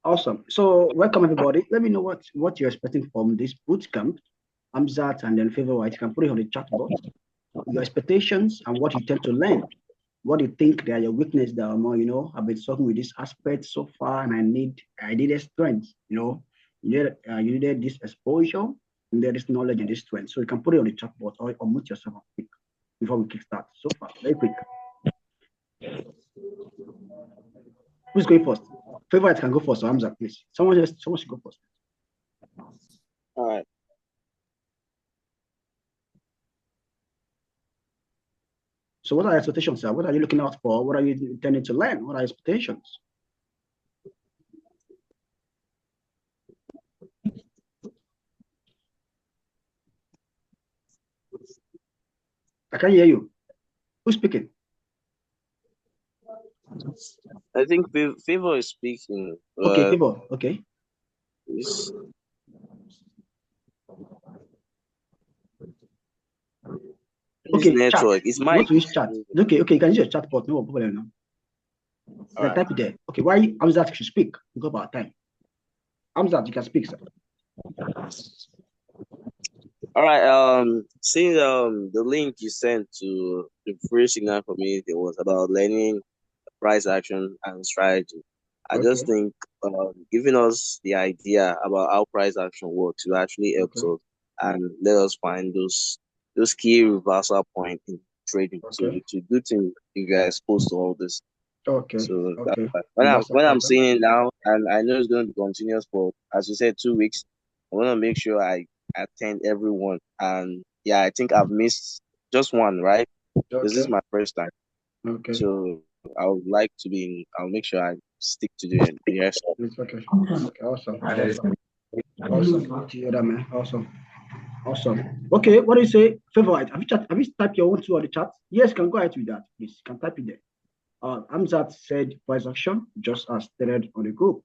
Awesome. So welcome everybody. Let me know what you're expecting from this bootcamp. Amzat and then Favorite. You can put it on the chat box. Your expectations and what you tend to learn. What do you think they are your weaknesses that are more, I've been talking with this aspect so far and I needed strength, you needed this exposure and there is knowledge in this strength. So you can put it on the chat box or mute yourself quick before we kickstart. So far, very quick. Who's going first? Favorite can go first, so Hamza, please. Someone should go first. All right. So what are your expectations, sir? What are you looking out for? What are you intending to learn? What are your expectations? I can't hear you. Who's speaking? I think Favor is speaking. Okay, Favor. Okay. Yes. Okay, network. Chat. It's my chat. Okay, you can use your chat bot. No problem now. Right. Type it there. Okay, why Amzat should speak? We go about time. Amzat, you can speak, sir. All right. Seeing the link you sent to the free signal community was about learning price action and strategy. I just think giving us the idea about how price action works will actually help us and let us find those key reversal points in trading. So it's a good thing if you are exposed to all this. Okay. So when I'm seeing it now, and I know it's going to be continuous for, as you said, 2 weeks, I want to make sure I attend everyone. And yeah, I think I've missed just one, right? This is my first time. Okay. So I would like to be. I'll make sure I stick to the rest. It's okay. Awesome. Awesome. Okay, what do you say? Favorite. Have you typed your own two on the chat? Yes, can go ahead with that, please. You can type it there. Amzat said price action, just as stated on the group.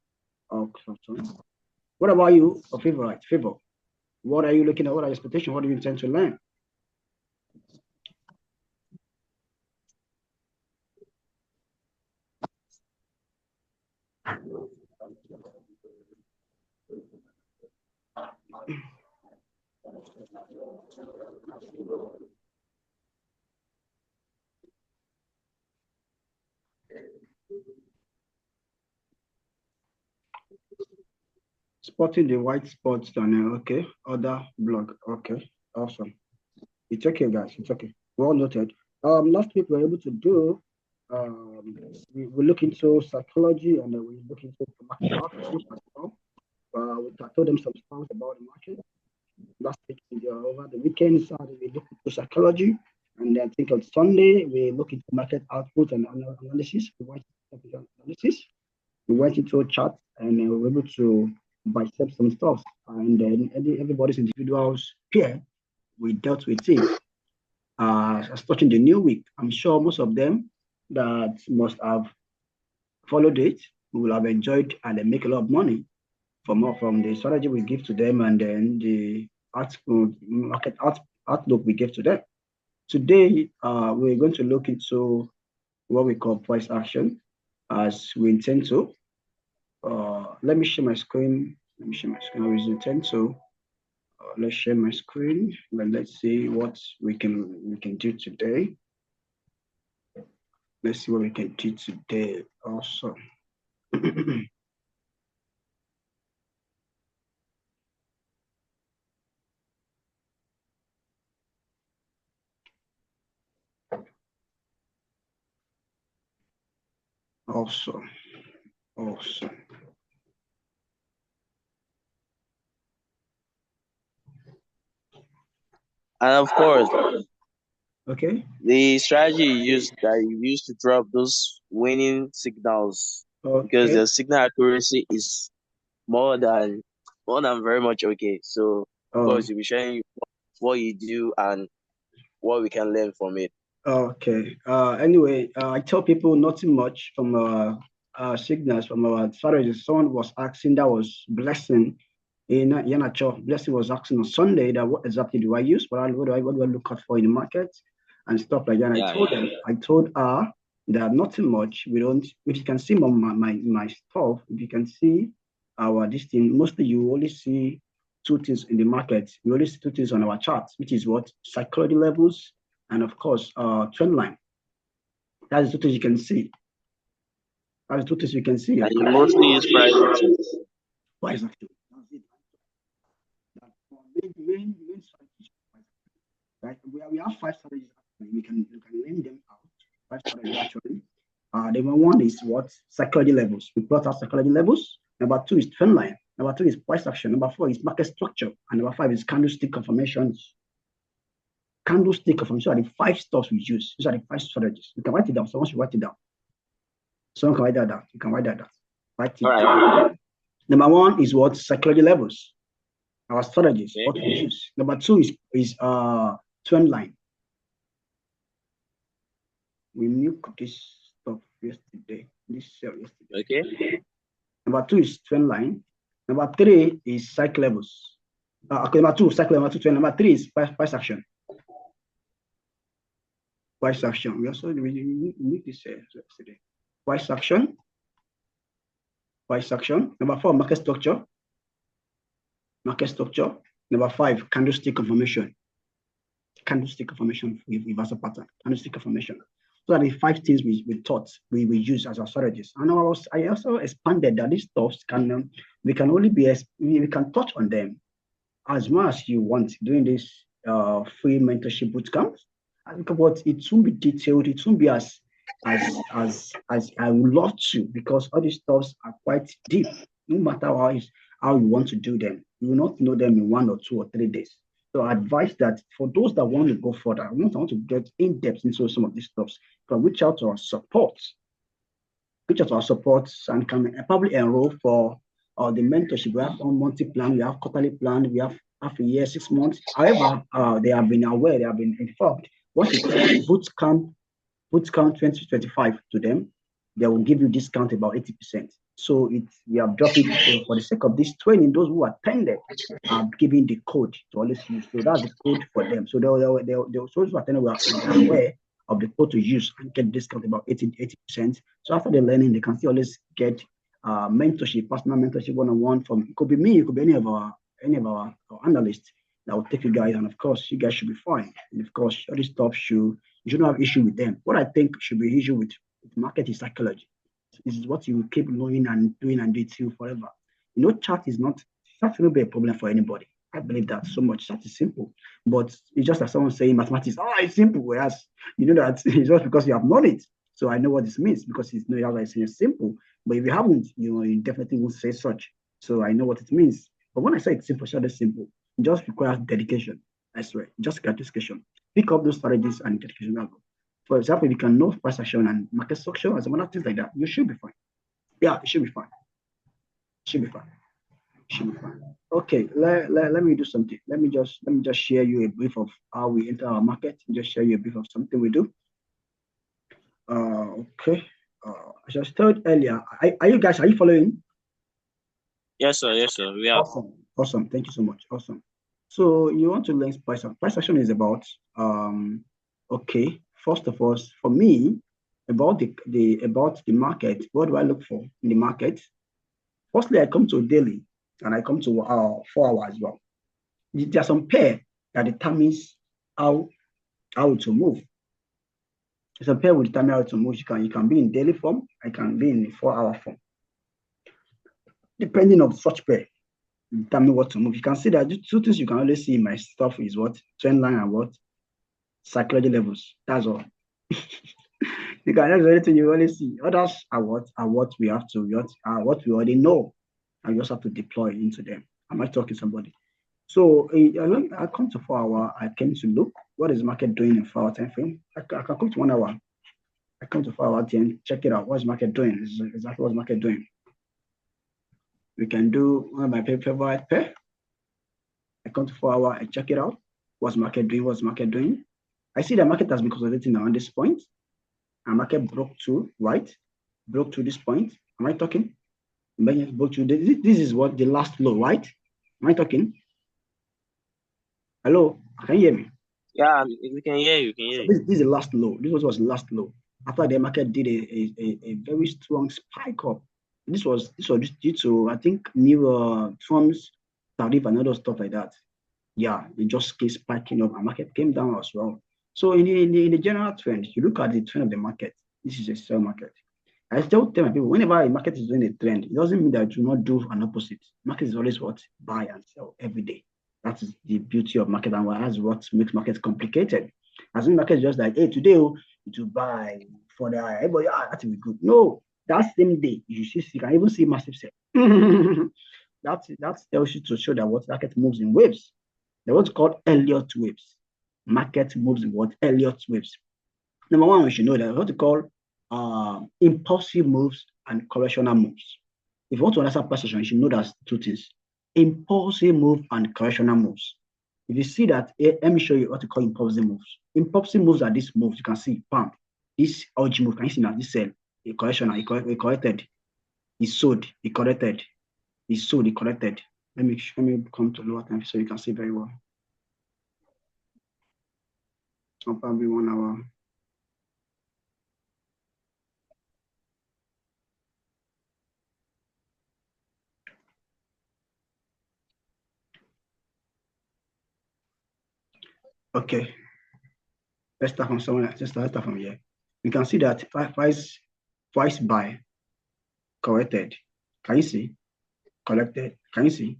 What about you, Favorite? Favor. What are you looking at? What are your expectations? What do you intend to learn? Spotting the white spots channel. Okay. Other blog. Okay. Awesome. It's okay, guys. It's okay. Well noted. Last week we were able to do. We look into psychology and we look into market outlook as well. I told them some stuff about the market. Last week, over the weekend, Saturday, we looked into psychology. And I think on Sunday, we look into market output and analysis. We went into analysis. We went into a chart and we were able to bicep some stuff. And then everybody's individual's peer, we dealt with it. Starting the new week, I'm sure most of them that must have followed it will have enjoyed and they make a lot of money from the strategy we give to them and then the market outlook we give to them. Today, we're going to look into what we call price action as we intend to. Let me share my screen. I will intend to. Let's share my screen. Let's see what we can do today. Let's see what we can do today. Awesome. Awesome. And of course, okay, the strategy you used to drop those winning signals, because the signal accuracy is more than very much okay. So of course, you'll be sharing what you do and what we can learn from it. Okay. Anyway, I tell people nothing much from our signals from our strategies. Someone was asking, that was Blessing in Yanacho. Blessing was asking on Sunday that what exactly do I use? What do I look out for in the market and stuff like that. And I told her There are nothing much. We don't. If you can see my stuff, if you can see our this thing, mostly you only see two things in the market. We only see two things on our charts, which is what psychology levels and of course trend line. That's the two things you can see. That's the two things you can see. And you mostly use price action. Price action. That's it. That's main strategy. Right? We have five strategies. We can name them out. Five strategies actually. Number one is what psychology levels. We plot out psychology levels. Number two is trend line. Number three is price action. Number four is market structure. And number five is candlestick confirmations. Candlestick confirmation are the five stuffs we use. These are the five strategies. You can write it down. Someone should write it down. Someone can write that down. You can write that down. Write it down. Number one is what psychology levels. Our strategies, what we use. Number two is trend line. We nuked this stuff yesterday. This cell yesterday. Okay. Number two is trend line. Number three is cycle levels. Okay, number two, cycle, number two, trend. Number three is price action. Price action. We also need this yesterday. Price action. Price action. Number four, market structure. Market structure. Number five, candlestick confirmation. Candlestick confirmation with reversal pattern. Candlestick confirmation. So are the five things we thought we use as our strategies. And I also expanded that these stuffs can we can touch on them as much as you want during this free mentorship bootcamp. But it won't be detailed. It won't be as I would love to, because all these stuffs are quite deep. No matter how you want to do them, you will not know them in 1 or 2 or 3 days. So I advise that for those that want to go further, want to get in depth into some of these stuffs, can reach out to our support. Reach out to our supports and can probably enroll for the mentorship. We have one monthly plan, we have quarterly plan, we have half a year, 6 months. However, they have been aware, they have been informed. Once you tell bootcamp 2025 to them, they will give you discount about 80%. So we have dropped it for the sake of this training. Those who attended are giving the code to always use. So that's the code for them. So those who attended were aware of the code to use and get discount about 80%. So after the learning, they can still always get mentorship, personal mentorship one-on-one from. It could be me, it could be any of our analysts that will take you guys, and of course, you guys should be fine. And of course, all this stuff you shouldn't have issue with them. What I think should be issue with market is psychology. This is what you will keep knowing and doing and doing till forever. Chart will be a problem for anybody. I believe that so much. Chart is simple, but it's just like someone saying mathematics. Oh, it's simple. Whereas you know that it's just because you have known it. So I know what this means because it's it's simple. But if you haven't, you definitely won't say such. So I know what it means. But when I say it's simple, it's simple. It just requires dedication. I swear, just dedication. Pick up those strategies and dedication level. For example, if you can know price action and market structure and some other things like that, you should be fine. Yeah, it should be fine. Should be fine. Should be fine. Okay, let me do something. Let me just share you a brief of how we enter our market. Just share you a brief of something we do. Okay. As I told earlier, are you following? Yes, sir. Yes, sir. We are. Awesome. Thank you so much. Awesome. So you want to learn price action. Price action is about okay. First of all, for me, about the market, what do I look for in the market? Firstly, I come to daily and I come to 4 hours as well. There are some pair that determines how to move. There's a pair will determine how to move. You can be in daily form, I can be in 4-hour form. Depending on such pair, determine what to move. You can see that the two things you can always see in my stuff is what trend line and what psychology levels. That's all. You can that's anything you only see. Others are what we have to what we already know, and you just have to deploy into them. Am I talking to somebody? So I come to 4 hour. I came to look what is the market doing in 4 hour time frame. I can come to 1 hour. I come to 4 hour and check it out. What's market doing? This is exactly what's market doing. We can do one of my favorite pair. I come to 4 hour. I check it out. What's market doing? What's market doing? I see the market has been consolidating around this point. And market broke through, right? Broke through this point. Am I talking? Broke through this is what the last low, right? Am I talking? Hello, can you hear me? Yeah, we can hear you. This is the last low. This was the last low. after the market did a very strong spike up. This was due to, I think, new Trump's tariff and other stuff like that. Yeah, they just keep spiking up, and market came down as well. So in the general trend, you look at the trend of the market. This is a sell market. I still tell my people, whenever a market is doing a trend, it doesn't mean that you do not do an opposite. Market is always what? Buy and sell every day. That is the beauty of market, and that's what makes markets complicated. As in market is just like, hey, today you to buy for the everybody, that will be good. No, that same day you can even see massive sell. that tells you to show that what market moves in waves. They're what's called Elliott waves. Market moves in what? Elliott waves. Number one, we should know that what we call impulsive moves and correctional moves. If you want to understand precision, you should know that's two things: impulsive move and correctional moves. If you see that, let me show you what we call impulsive moves. Impulsive moves are these moves. You can see, bam, this urge move. Can you see now? This sell, a correctional, he corrected, he sold, he corrected, he sold, he corrected. Let me come to lower time so you can see very well. Probably 1 hour. Okay, let's start from somewhere. Let's start from here. You can see that price buy corrected. Can you see? Collected. Can you see?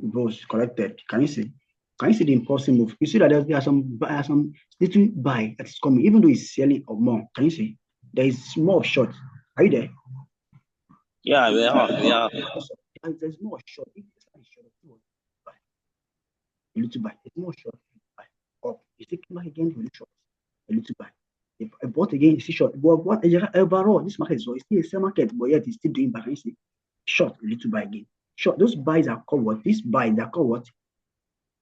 Both corrected. Can you see? Can you see the impulsive move? You see that there are some little buy that is coming, even though it's selling or more. Can you see? There is more short. Are you there? Yeah, we are. There's more short. If it's not short, buy. A little buy. It's more short. Buy. Up. You see, come back again, a little short. A little buy. If I bought again, you see short. But what overall, this market is still a sell market, but yet it's still doing buy. Can you see? Short, a little buy again. Short. Those buys are called what? These buys are called what?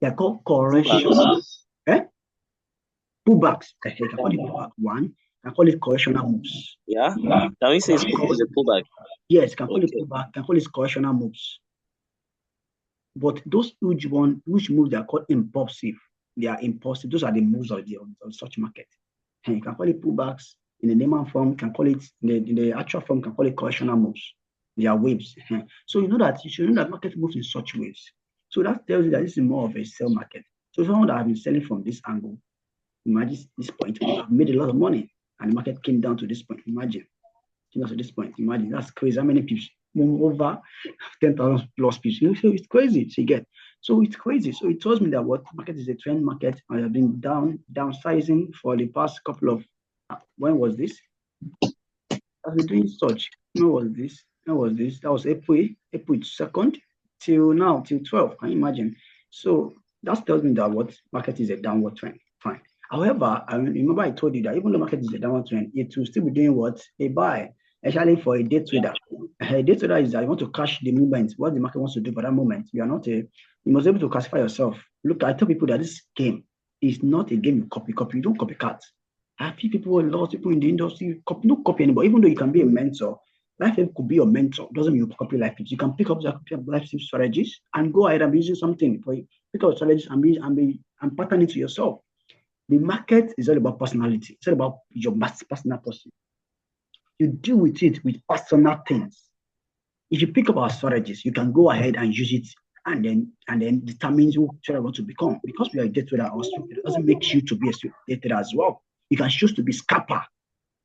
They are called corrections. Pullbacks. I can call it pullback one. I call it correctional moves. Yeah. Can we say it's a pullback? Yes, can call it pullback. Can call it correctional moves. But those which moves they are called impulsive. They are impulsive. Those are the moves of such market. And you can call it pullbacks in the Neyman form. Can call it in the actual form. Can call it correctional moves. They are waves. So you should know that market moves in such waves. So that tells you that this is more of a sell market. So someone that have been selling from this angle, imagine this point, I've made a lot of money, and the market came down to this point. Imagine, to this point. Imagine, that's crazy. How many pips? Over 10,000 plus pips. So it's crazy. So you get. So it's crazy. So it tells me that what market is a trend market. I have been downsizing for the past couple of. When was this? I've been doing such. When was this? That was April 2nd till now, till 12. Can you imagine? So that tells me that what market is a downward trend. Fine. However, I remember I told you that even though market is a downward trend, it will still be doing what? A buy. Actually, for a day trader. A day trader is that you want to catch the movement, what the market wants to do for that moment. You must be able to classify yourself. Look, I tell people that this game is not a game you copy. You don't copycat. I feel a lot of people in the industry don't copy anybody, even though you can be a mentor. Life could be your mentor. Doesn't mean you copy life tips. You can pick up life tip strategies and go ahead and be using something for you. Pick up strategies and pattern it to yourself. The market is all about personality. It's all about your personal person. You deal with it with personal things. If you pick up our strategies, you can go ahead and use it and then determine who you want to become. Because we are a day trader, it doesn't make you to be a day trader as well. You can choose to be scalper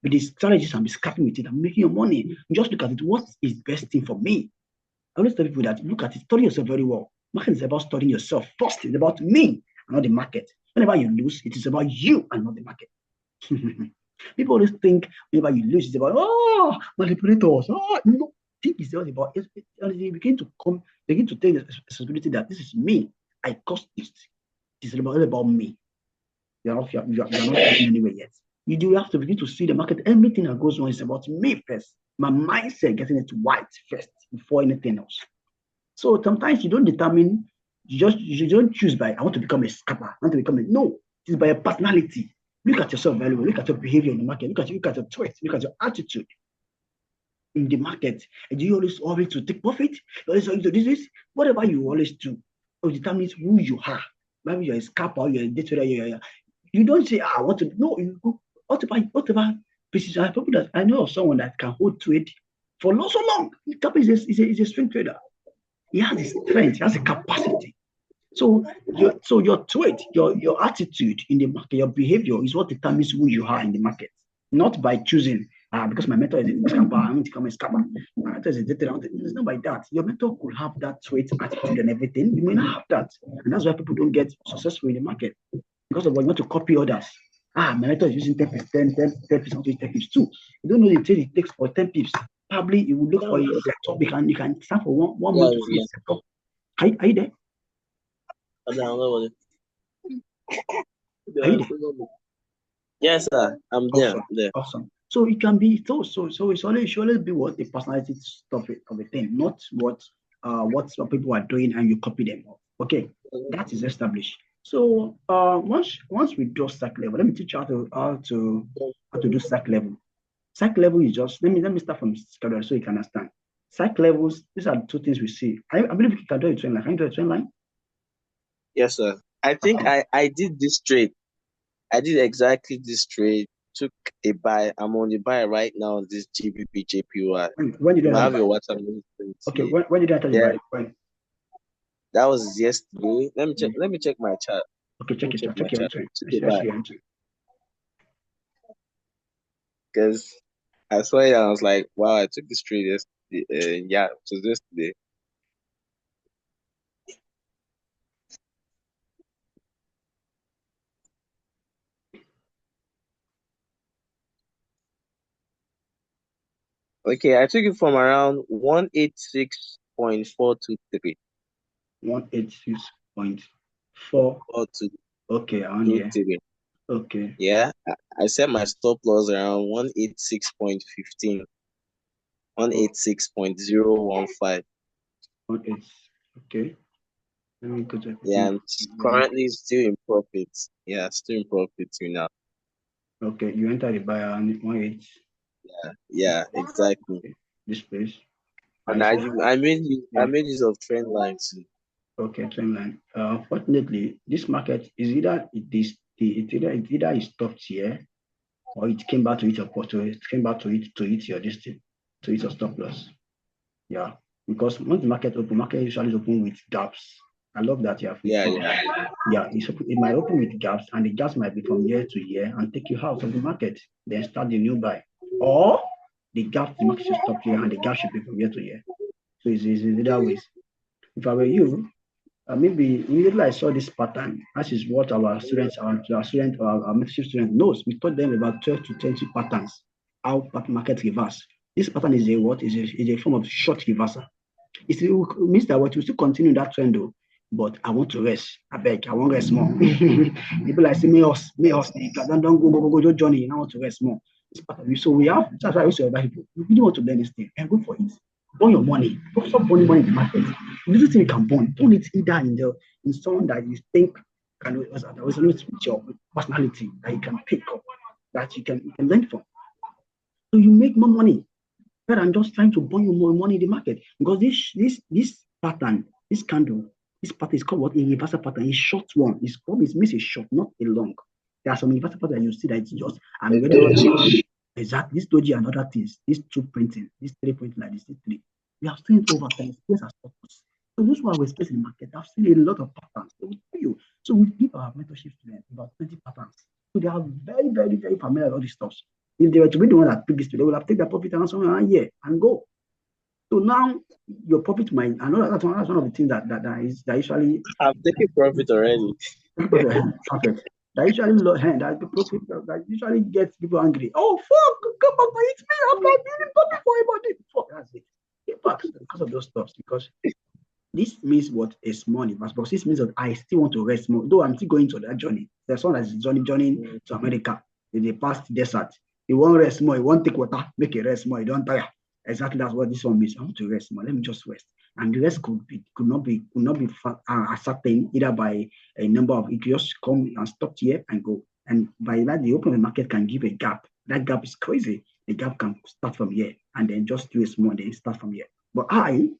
with these strategies and be scalping with it and making your money. You just look at it. What is the best thing for me? I always tell people that look at it, study yourself very well. Market is about studying yourself. First, it's about me and not the market. Whenever you lose, it is about you and not the market. People always think whenever you lose, it's about manipulators. No, think it's all about it. They begin to take the responsibility that this is me. I caused this. It is all about me. You are not going anywhere yet. You do have to begin to see the market. Everything that goes on is about me first. My mindset getting it right first before anything else. So sometimes you don't determine, you don't choose by I want to become a scalper. I want to become no. It's by your personality. Look at yourself very well. Look at your behavior in the market. Look at your choice. Look at your attitude in the market. And do you always to take profit? You always to do this. Whatever you always do, it determines who you are. Maybe you're a scalper, you're a day trader, you don't say, I want to. No, whatever pieces. I people that I know of someone that can hold trade for so long. He's a swing trader. He has the strength, he has the capacity. So your trade, your attitude in the market, your behavior is what determines who you are in the market, not by choosing. Because my mentor is a scamper, I'm going to become a scamper. My mentor is a data. It's not by that. Your mentor could have that trait, attitude, and everything. You may not have that, and that's why people don't get successful in the market because of what you want to copy others. My mentor is using 10%, 10% to 10 pips too. You don't know the trade it takes for 10 pips. Probably you will look for a setup. You can start for one month to see a setup. Are you there? Are you there? Yes, sir. I'm awesome. there. Awesome. So it can be so it's always be what the personality stuff of a thing, not what some people are doing and you copy them. Okay, that is established. So once we do stack level, let me teach you how to do stack level. Stack level is just let me start from schedule so you can understand. Stack levels, these are the two things we see. I believe you can do a trend line. Can you do a trend line? Yes, sir. I think I did this trade. I did exactly this trade. Took a buy. I'm on the buy right now. This GBPJPY. When did you have your WhatsApp? Okay, when did you enter the buy? When? That was yesterday. Let me check my chart. Okay, check your chart. Because I saw it and I was like, wow, I took this trade yesterday. Yeah, it was yesterday. Okay, I took it from around 186.423. 186.4. Okay, on here. Okay. Yeah, I set my stop loss around 186.15. 186.015. Okay. Let me go to yeah, I'm currently still in profit. Yeah, still in profit now. Okay, you enter the buy on 18. Yeah, exactly. Okay. This place. And I made use of trend lines too. Okay, trend line. Fortunately, this market is either it stopped here or it came back to hit your portfolio. It came back to hit your distance, to hit your stop loss. Yeah, because when the market usually open with gaps. I love that you have it might open with gaps, and the gaps might be from year to year and take you out of the market, then start the new buy. Or the market should stop here and the gap should be from year to year. So it's either ways. If I were you, maybe immediately I saw this pattern. That is what our mentorship students knows. We taught them about 12 to 20 patterns, how market reverse. This pattern is a form of short reversal. It means that what we still continue that trend though, but I want to rest. I beg, I want to rest more. People like say, may us, don't go, don't journey. I want to rest more. It's part of you. So we have, that's why I used to advise people, you really want to learn this thing, and go for it. Burn your money. Don't stop burning money in the market. Little thing you can burn it either in someone that you think can resonate with your personality, that you can pick up, that you can learn from. So you make more money rather than just trying to burn you more money in the market. Because this pattern, this candle, this pattern is called what? A reversal pattern. It's short one. It means a short, not a long. There are some reversal patterns you see that it's just I'm ready to exactly this doji and other things. This two printing, this 3 printing like this three. We have seen it over time. Space has purpose. So those who are with space in the market, I've seen a lot of patterns. So we give our mentorship students about 20 patterns. So they are very, very, very familiar with all these stuff. If they were to be the one that picked this, they would have taken their profit and somewhere around here and go. So now your profit might. I know that's one of the things that usually. I've taken profit already. Profit. That usually that the profit that usually gets people angry. Oh fuck! Come back, it's me. I'm not doing profit for anybody. Fuck, that's it. Get back because of those stuff. Because this means what a small reverse, but this means that I still want to rest more. Though I'm still going to that journey. There's someone that's journeying to America in the past desert. You won't rest more. You won't take water. Make it rest more. You don't tire. Exactly that's what this one means. I want to rest more. Let me just rest. And the rest could not be ascertained either by a number of. You just come and stop here and go. And by that, the open market can give a gap. That gap is crazy. The gap can start from here and then just do a small, then start from here. But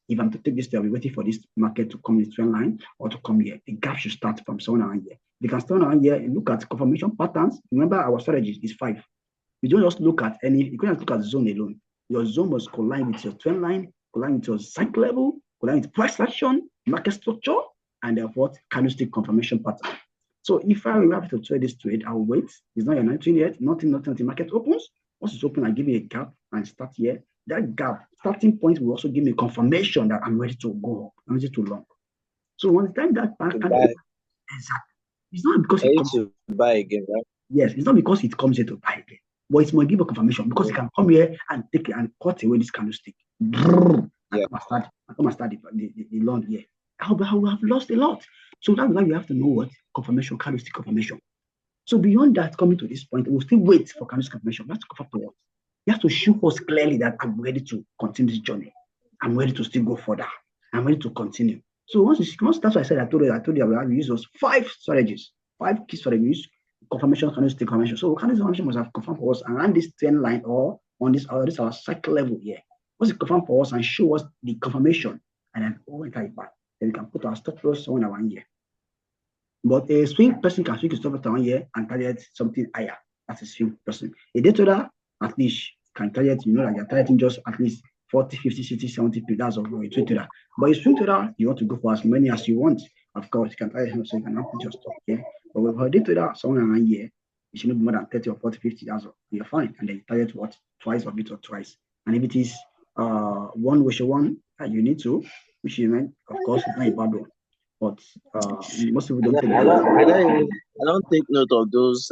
if I'm to take this, I'll be waiting for this market to come in trend line or to come here. The gap should start from somewhere around here. We can start around here and look at confirmation patterns. Remember, our strategy is 5. You don't just look at any, you can't look at zone alone. Your zone must collide with your trend line, collide with your cycle level, collide with price action, market structure, and what candlestick confirmation pattern. So if I have to trade this trade, I'll wait. It's not your 19 yet, nothing until the market opens. Once it's open, I give me a gap and start here. That gap, starting point will also give me confirmation that I'm ready to go up, I'm ready to long. So one time that bank can exactly. It's not because it comes to buy again, right? Yes, it's not because it comes here to buy again, but it's more give a confirmation because it can come here and take it and cut away this candlestick. I come and start the long here. I will have lost a lot. So that's why you have to know what confirmation, candlestick confirmation. So beyond that, coming to this point, we'll still wait for candlestick confirmation. That's confirm for what? You have to show us clearly that I'm ready to continue this journey. I'm ready to still go further. I'm ready to continue. So once that's why I said I told you I will use those 5 strategies, 5 key strategies. Confirmation, candlestick confirmation. So candlestick confirmation must have confirmed for us around this trend line or on this our cycle level here. Once it confirm for us and show us the confirmation, and then enter it back, then we can put our stop loss on 1 year. But a swing person can swing his stop loss 1 year and target something higher. That's a swing person. A day trader at least can target, like you're targeting just at least 40, 50, 60, 70 people. That's all a trade trader. But a swing trader, you want to go for as many as you want. Of course, you can target him so you can put your stop here. But with a day trader, someone 1 year, you should not be more than 30 or 40, 50. That's all. You're fine. And then you target what? Twice of it or twice. And if it is 1:1 that you need to, which you meant, of course, it's not a bad one. But most people don't take I don't take note of those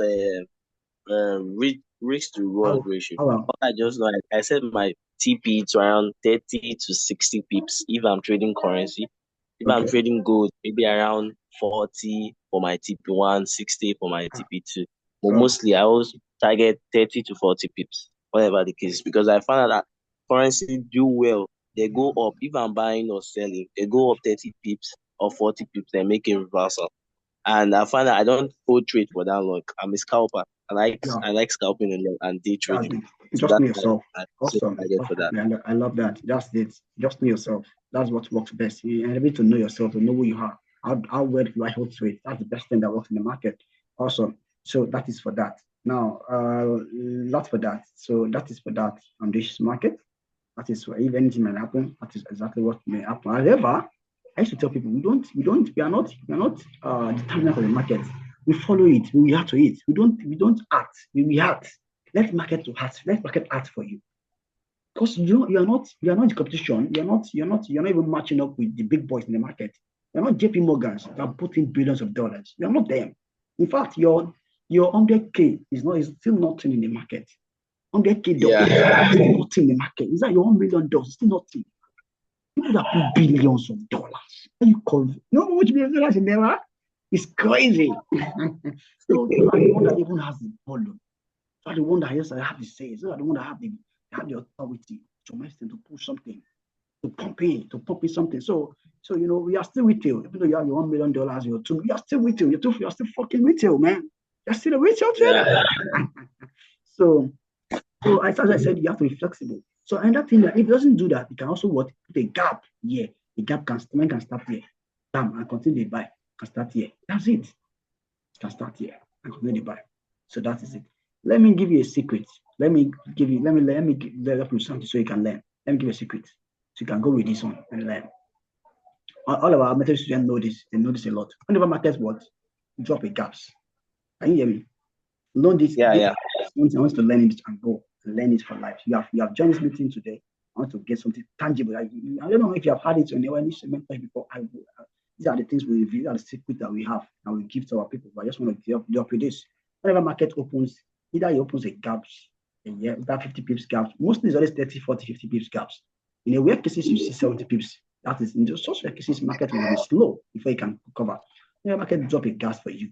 risk to reward ratio. Well. I just know, I set my TP to around 30 to 60 pips if I'm trading currency. If I'm trading gold, maybe around 40 for my TP1, 60 for my TP2. But mostly I always target 30 to 40 pips, whatever the case, because I found out that currency do well. They go up. If I'm buying or selling, they go up 30 pips or 40 pips, they make a reversal. And I find that I don't hold trade for that long. I'm a scalper. I like scalping and day trading. Just know yourself. Awesome. I love that. Just know yourself. That's what works best. You need to know yourself, to know who you are. How well do I hold trade? That's the best thing that works in the market. Awesome. So that is for that. Now, lot for that. So that is for that on this market. That is for if anything might happen. That is exactly what may happen. However, I used to tell people we are not determinant of the market. We follow it. We react to it. We don't act. We react. Let market to act. Let market act for you. Because you are not in competition. You're not even matching up with the big boys in the market. You're not JP Morgans that are putting billions of dollars. You're not them. In fact, your 100K is still nothing in the market. 100K dollars is still nothing in the market. Is that your $1 million? Still nothing. People that put billions of dollars. You know how much billions of dollars in there? It's crazy. So you are the one that even has the volume. You are the one that has the say. You are the one that have the authority to push something, to pump in something. So we are still retail. Even though you have your $1 million, your $2 million, you are still retail. You are still fucking retail, man. You're still a retail trader. So as I said, you have to be flexible. So another thing that if it doesn't do that, it can also put a gap here. The gap can start here. Bam, and continue to buy. Can start here. That's it. Can start here and continue to buy. So that is it. Let me give you a secret. Let me give you something so you can learn. Let me give you a secret. So you can go with this one and learn. All of our methods students know this. They know this a lot. Whenever markets drop a gaps. Can you hear me? Learn this. Yeah. I want to learn it and go. Learn it for life. You have joined this meeting today. I want to get something tangible. I don't know if you have had it on any segment before. These are the things we review, these are the secrets that we have and we give to our people. But I just want to deal with this. Whenever market opens, either it opens a gaps, that 50 pips gaps. Mostly it's always 30, 40, 50 pips gaps. In a rare cases, you see 70 pips. That is in such rare cases, market will be slow before you can recover. When market drop a gas for you,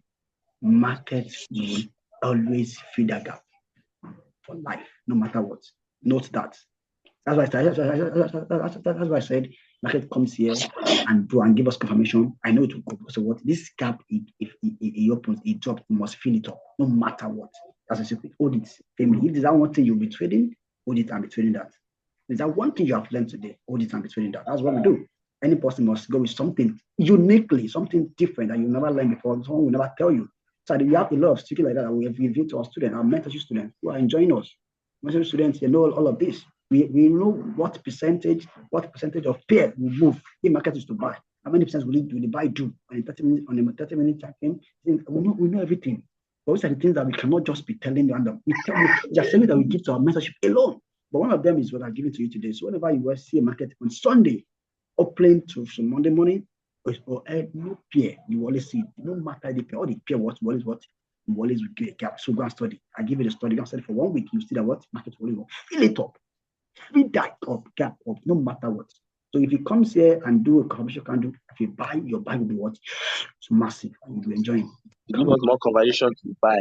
market will always fill that gap for life, no matter what. Note that. That's why I said market comes here and give us confirmation. I know it will go. So what this gap, if it opens, it drops, you must fill it up, no matter what. That's a secret. Hold it. Family. If there's that one thing you'll be trading, hold it and be trading that. Is that one thing you have learned today? Hold it and be trading that. That's what we do. Any person must go with something uniquely, something different that you never learned before. Someone will never tell you. So we have a lot of sticky like that we have given to our students, our mentorship students who are enjoying us. Mentorship students, they know all of this. We know what percentage of pair will move if market is to buy. How many percent will the buy do on a 30-minute tracking? We know everything. But those are the things that we cannot just be telling random. We tell you just something that we give to our mentorship alone. But one of them is what I'm giving to you today. So whenever you see a market on Sunday, opening to some Monday morning, or no pair, you always see, no matter the pair, all the pair, what, you always will get a gap. So go and study. I give you the study, go and study for 1 week, you see that what market will fill it up, fill that up, gap up, no matter what. So if he comes here and do a commercial candle, if you buy, your buy will be what? It's massive, and you'll be enjoying. Give us more conversation to buy.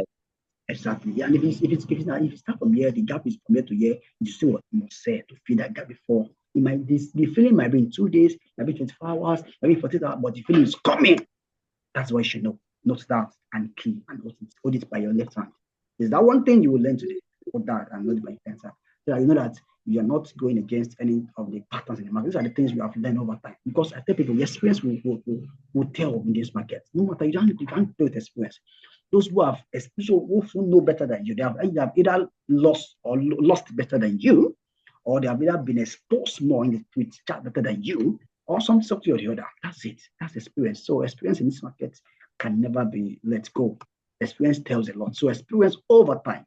Exactly. Yeah, and if you start from here, the gap is from here to here, you see what you must say to fill that gap before. The feeling might be in 2 days, might be 24 hours, maybe 48 hours, but the feeling is coming. That's what you should know. Note that and key and hold it by your left hand. Is that one thing you will learn today? Hold that and hold it by your left hand. So you know that you are not going against any of the patterns in the market. These are the things we have learned over time. Because I tell people, the experience will tell in this market. No matter, you can't do it experience. Those who have, especially who know better than you, they have either lost better than you, or they have either been exposed more in the chart better than you, or something or the other. That's it. That's experience. So experience in this market can never be let go. Experience tells a lot. So experience over time,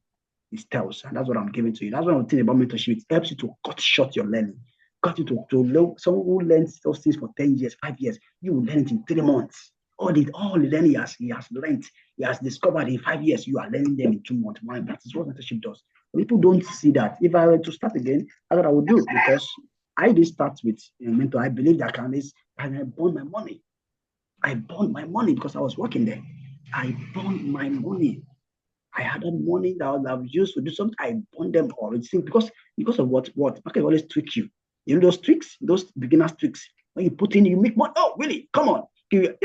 it tells, and that's what I'm giving to you. That's what I'm thinking about mentorship. It helps you to cut short your learning. Cut you to learn. Someone who learns those things for 10 years, 5 years, you will learn it in 3 months. All the learning he has learned, he has discovered in 5 years, you are learning them in 2 months. Why? That is what mentorship does. People don't see that. If I were to start again, that's what I would do, because I did start with a mentor. I believe that I burned my money. I burned my money because I was working there. I burned my money. I had that money that I was used to do something. I burned them all. It's because of what market always trick you. You know those tricks, those beginners tricks. When you put in, you make money. Oh, really? Come on. You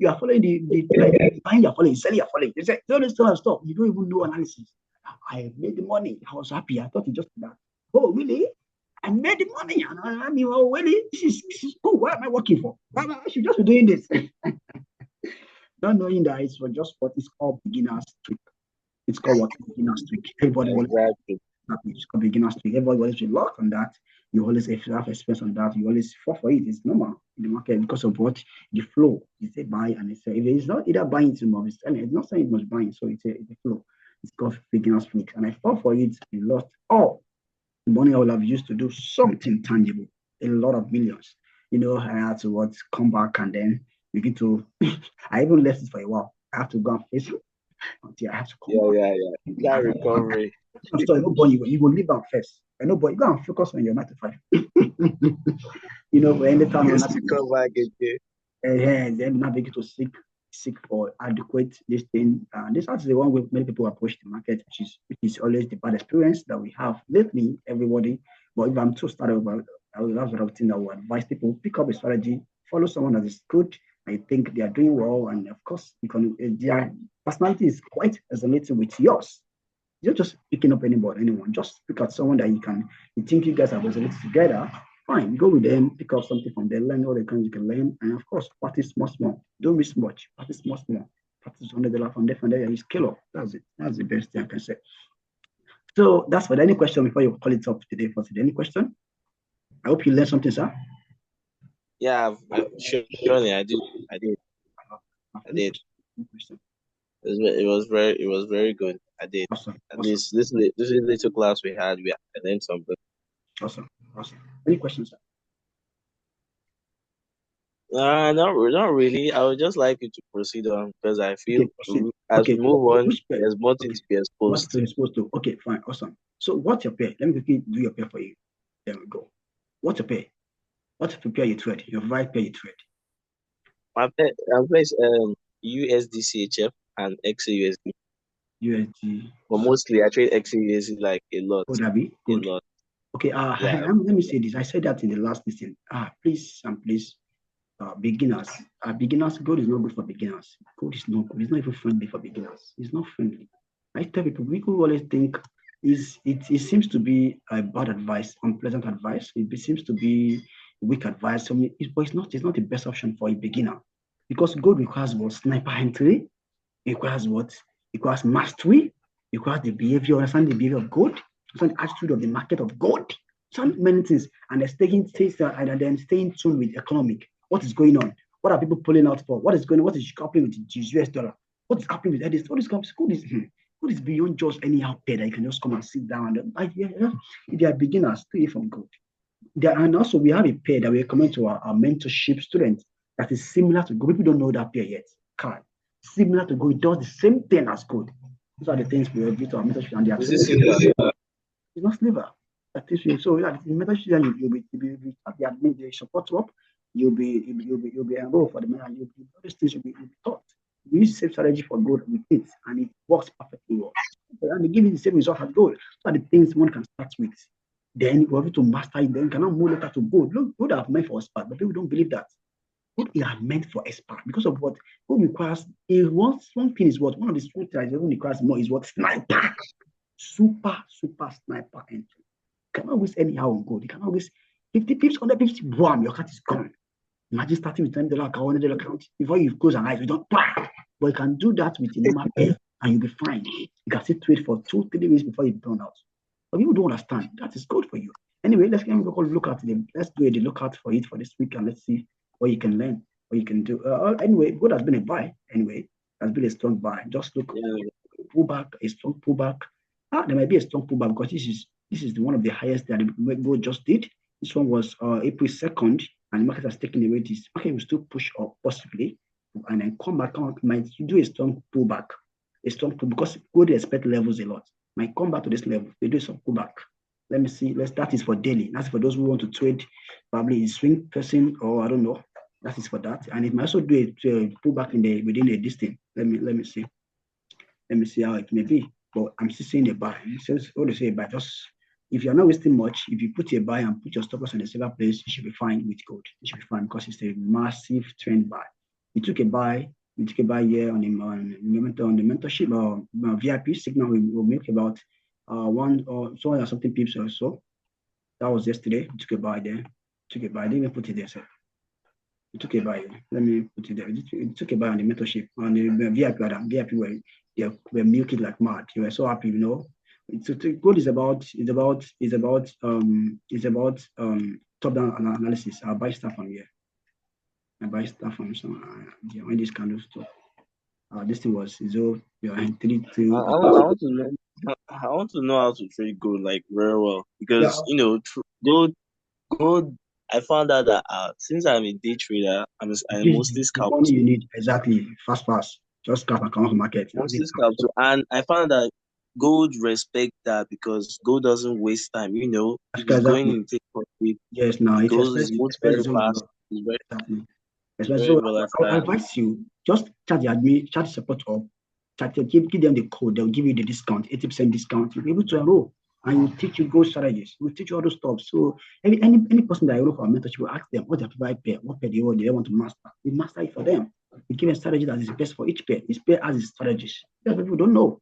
are following the buying, you're following, selling, you're following. You say, all this kind of stuff. You don't even do analysis. I made the money. I was happy. I thought it just that. Oh, really? I made the money. And I mean, oh, really? This is cool. What am I working for? Why I should just be doing this? Not knowing that it's for just what is called beginner's trick. It's called what? Beginner's trick. Everybody exactly. It's called beginner's trick. Everybody always lock on that. You always, if you have expense on that, you always fall for it. It's normal in the market because of what the flow. It's a buy and it's a, if it's not either buying too much, it's not saying it must buy, so it's a flow. It's called beginner's trick. And I fall for it, I lost all the money I would have used to do something tangible, a lot of millions. You know, I had to come back and then begin to I even left it for a while. I have to go and face it until I have to come back. That recovery. So nobody you will leave out first. And nobody go and focus on your 9 to 5. You know, when the time you come back again. Then now begin to seek for adequate this thing. This is the one where many people approach the market, which is always the bad experience that we have lately, everybody. But if I'm too started about, that's what I would think I would advise people: pick up a strategy, follow someone that is good. I think they are doing well, and of course, their personality is quite resonating with yours. You're just picking up anyone. Just pick out someone that you think you guys are resonating together. Fine, go with them, pick up something from them, learn all the things you can learn, and of course, practice small. Don't miss much. Practice small. Practice $100 from there, you scale up. That's it. That's the best thing I can say. So that's for any question before you call it up today. For today, any question? I hope you learned something, sir. Yeah, surely I did. I did. It was very good. I did. Awesome. At least this little class we had, I learned something. Awesome. Any questions, sir? Not really. I would just like you to proceed on because I feel as we move on, there's more things to be exposed to. Okay, fine, awesome. So what's your pair? Let me quickly do your pair for you. There we go. What's your pair? What's the pair you trade? Your right pair you trade? My pair, USDCHF and XAUUSD. USD. But mostly I trade XAUUSD like a lot. Would that be good? A lot. Okay. Let me say this. I said that in the last listen. Please, beginners. Beginners. Gold is not good for beginners. Gold is not good. It's not even friendly for beginners. It's not friendly. I tell people always think it seems to be a bad advice, unpleasant advice. It seems to be weak advice. But it's not the best option for a beginner because gold requires what sniper entry. It requires what? It requires mastery. It requires the behavior, understand the behavior of gold, understand the attitude of the market of gold. Some many things, and then staying tuned with economic. What is going on? What are people pulling out for? What is going on? What is happening with the US dollar? What is happening with this? What is gold is beyond just anyhow paid that you can just come and sit down. If they are beginners, stay from gold. And also we have a pair that we recommend to our mentorship students that is similar to gold. People don't know that pair yet. Similar to gold, it does the same thing as gold. Those are the things we review to our mentorship, and they are it's not silver. So yeah, the mentorship you'll be the admin, the support up, you'll be enrolled for the men, and all these things you'll be taught. We use the same strategy for gold with it, and it works perfectly well. And they give you the same result as gold. So are the things one can start with. Then we're able to master it, then cannot move later to gold. Look, gold are meant for expert, but people don't believe that. Gold are meant for expert because of what gold requires. One thing is what one of the strong things that requires more is what sniper, super sniper entry. You cannot waste anyhow on gold. You cannot waste 50 pips, 100 pips, wham, your cat is gone. Imagine starting with $10 account, $100 account before you close an eye, you don't. But you can do that with a normal pair, and you'll be fine. You can sit trade for 2-3 weeks before you burn out. But people don't understand that is good for you. Anyway, let's look at them. Let's do the lookout for it for this week, and let's see what you can learn, what you can do. Anyway, gold has been a buy. Anyway, has been a strong buy. Just look, pullback, a strong pullback. There might be a strong pullback because this is one of the highest that the gold just did. This one was April 2nd, and the market has taken away this. Market will still push up possibly, and then come back. Might do a strong pullback, because gold expect levels a lot. Might come back to this level. They do some pullback. Let me see. That is for daily. That's for those who want to trade, probably a swing person, or I don't know. That is for that. And it might also do a pullback within a distance. Let me see. Let me see how it may be. But I'm still seeing a buy. It says what to say buy. Just if you're not wasting much, if you put a buy and put your stop loss on the silver place, you should be fine with gold. You should be fine because it's a massive trend buy. You took a buy here on the mentorship or VIP signal. We will make about one or so or something pips or so. That was yesterday. We took a buy there. I didn't even put it there, sir. We took a buy. Let me put it there. We took a buy on the mentorship on the VIP. VIP where they were milking like mad. You were so happy, you know. Gold is about top-down analysis. I'll buy stuff from here. I buy stuff from some when this candle stop. This thing was 0, 3, 2. I want to know how to trade gold like very well because gold. I found out that since I'm a day trader, I mostly scalp. The money you need exactly fast. Just scalp and come off the market. Mostly scalp too, and I found that gold respect that because gold doesn't waste time. If it's going in take profit, yes, now it goes very fast. So I advise you just chat the admin, chat support up, give them the code. They'll give you the discount, 80% discount. You'll be able to enroll, and we'll teach you gold strategies. We'll teach you all those stuff. So any person that enroll for our mentorship, will ask them what their favorite pair, what pair they want to master. We master it for them. We give a strategy that is best for each pair. Each pair has its strategies. People don't know.